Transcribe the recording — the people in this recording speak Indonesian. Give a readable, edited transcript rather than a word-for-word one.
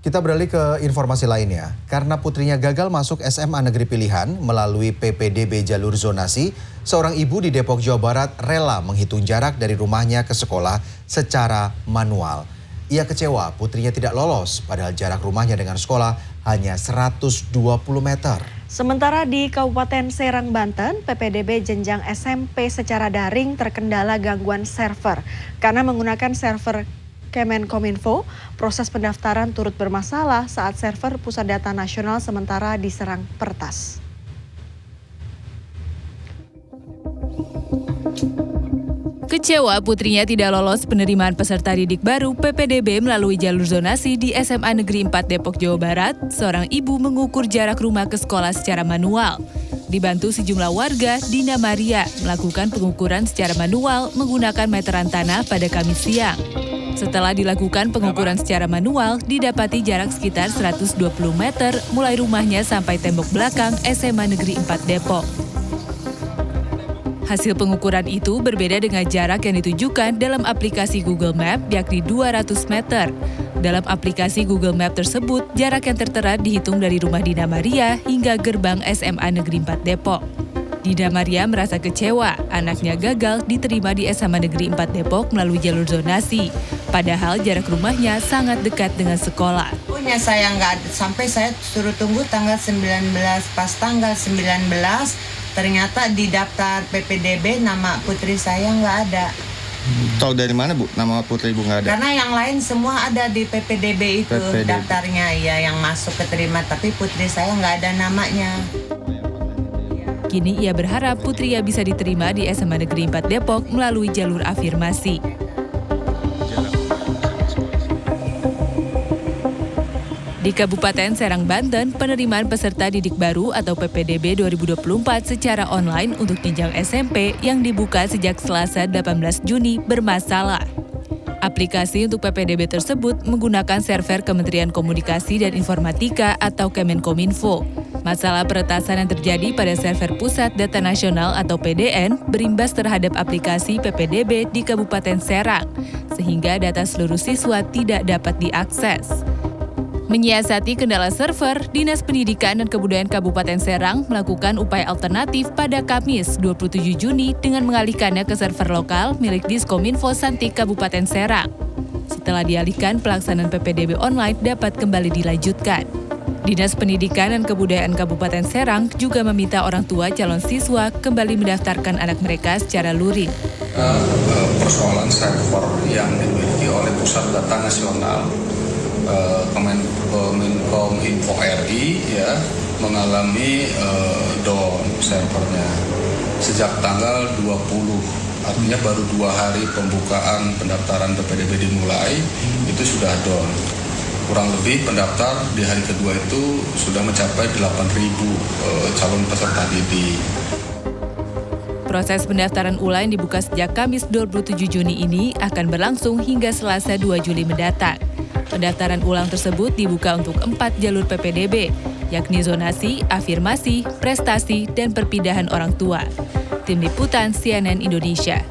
Kita beralih ke informasi lainnya. Karena putrinya gagal masuk SMA negeri pilihan melalui PPDB jalur zonasi, seorang ibu di Depok, Jawa Barat rela menghitung jarak dari rumahnya ke sekolah secara manual. Ia kecewa putrinya tidak lolos, padahal jarak rumahnya dengan sekolah hanya 120 meter. Sementara di Kabupaten Serang, Banten, PPDB jenjang SMP secara daring terkendala gangguan server. Karena menggunakan server Kemenkominfo, proses pendaftaran turut bermasalah saat server Pusat Data Nasional sementara diserang peretas. Kecewa putrinya tidak lolos penerimaan peserta didik baru PPDB melalui jalur zonasi di SMA Negeri 4 Depok, Jawa Barat, seorang ibu mengukur jarak rumah ke sekolah secara manual. Dibantu sejumlah warga, Dina Maria melakukan pengukuran secara manual menggunakan meteran tanah pada Kamis siang. Setelah dilakukan pengukuran secara manual, didapati jarak sekitar 120 meter mulai rumahnya sampai tembok belakang SMA Negeri 4 Depok. Hasil pengukuran itu berbeda dengan jarak yang ditunjukkan dalam aplikasi Google Map, yakni 200 meter. Dalam aplikasi Google Map tersebut, jarak yang tertera dihitung dari rumah Dina Maria hingga gerbang SMA Negeri 4 Depok. Dina Maria merasa kecewa, anaknya gagal diterima di SMA Negeri 4 Depok melalui jalur zonasi. Padahal jarak rumahnya sangat dekat dengan sekolah. Punya saya nggak sampai saya suruh tunggu tanggal 19, pas tanggal 19 ternyata di daftar PPDB nama putri saya nggak ada. Tahu dari mana Bu? Nama putri Ibu nggak ada? Karena yang lain semua ada di PPDB itu daftarnya ya yang masuk keterima, tapi putri saya nggak ada namanya. Kini ia berharap putrinya bisa diterima di SMA Negeri 4 Depok melalui jalur afirmasi. Di Kabupaten Serang, Banten, penerimaan peserta didik baru atau PPDB 2024 secara online untuk jenjang SMP yang dibuka sejak Selasa 18 Juni bermasalah. Aplikasi untuk PPDB tersebut menggunakan server Kementerian Komunikasi dan Informatika atau Kemenkominfo. Masalah peretasan yang terjadi pada server Pusat Data Nasional atau PDN berimbas terhadap aplikasi PPDB di Kabupaten Serang, sehingga data seluruh siswa tidak dapat diakses. Menyiasati kendala server, Dinas Pendidikan dan Kebudayaan Kabupaten Serang melakukan upaya alternatif pada Kamis 27 Juni dengan mengalihkannya ke server lokal milik Diskominfo Santik Kabupaten Serang. Setelah dialihkan, pelaksanaan PPDB online dapat kembali dilanjutkan. Dinas Pendidikan dan Kebudayaan Kabupaten Serang juga meminta orang tua calon siswa kembali mendaftarkan anak mereka secara luring. Persoalan server yang dimiliki oleh Pusat Data Nasional Kemenkominfo RI ya mengalami down servernya sejak tanggal 20, artinya baru 2 hari pembukaan pendaftaran PPDB dimulai itu sudah down. Kurang lebih pendaftar di hari kedua itu sudah mencapai 8.000 calon peserta didik. Proses pendaftaran ulang dibuka sejak Kamis 27 Juni ini akan berlangsung hingga Selasa 2 Juli mendatang. Pendaftaran ulang tersebut dibuka untuk 4 jalur PPDB, yakni zonasi, afirmasi, prestasi, dan perpindahan orang tua. Tim Liputan CNN Indonesia.